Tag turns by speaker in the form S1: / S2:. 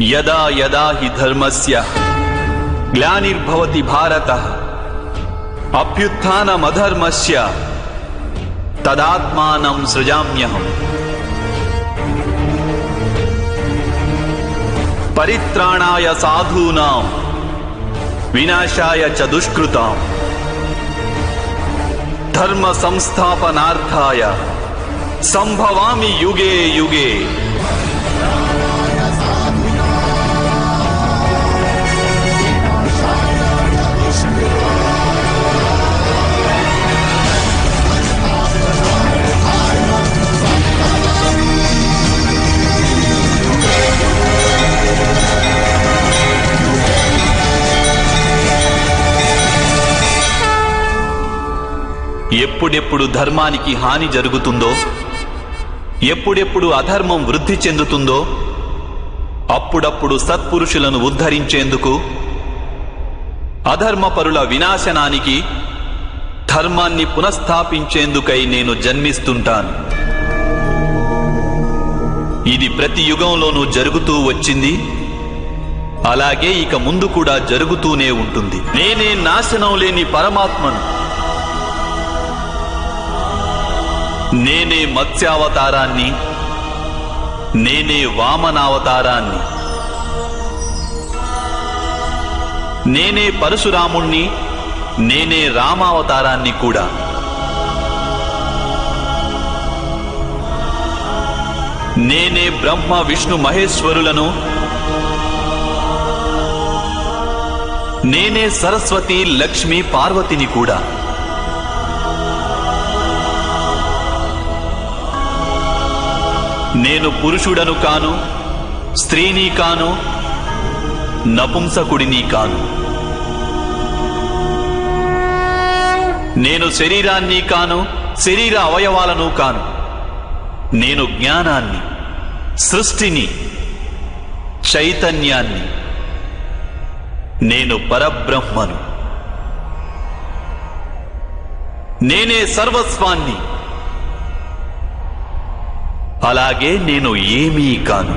S1: యదా యదా హి ధర్మస్య గ్లానిర్భవతి భారతః అభ్యుత్థానమధర్మస్య తదాత్మానం సృజామ్యహం. పరిత్రాణాయ సాధూనాం వినాశాయ చ దుష్కృతాం ధర్మ సంస్థాపనార్థాయ సంభవామి యుగే యుగే. ఎప్పుడెప్పుడు ధర్మానికి హాని జరుగుతుందో, ఎప్పుడెప్పుడు అధర్మం వృద్ధి చెందుతుందో అప్పుడప్పుడు సత్పురుషులను ఉద్ధరించేందుకు, అధర్మపరుల వినాశనానికి, ధర్మాన్ని పునఃస్థాపించేందుకై నేను జన్మిస్తుంటాను. ఇది ప్రతి యుగంలోనూ జరుగుతూ వచ్చింది, అలాగే ఇక ముందు కూడా జరుగుతూనే ఉంటుంది. నేనే నాశనం లేని పరమాత్మను. నేనే మత్స్యావతారాన్ని, నేనే వామనావతారాన్ని, నేనే పరశురాముణ్ణి, నేనే రామావతారాన్ని కూడా. నేనే బ్రహ్మ విష్ణు మహేశ్వరులను, నేనే సరస్వతి లక్ష్మి పార్వతిని కూడా. నేను పురుషుడను కాను, స్త్రీని కాను, నపుంసకుడిని కాను. నేను శరీరాన్ని కాను, శరీర అవయవాలను కాను. నేను జ్ఞానాన్ని, సృష్టిని, చైతన్యాన్ని. నేను పరబ్రహ్మను. నేనే సర్వస్వాన్ని. అలాగే నేను ఏమీ కాను.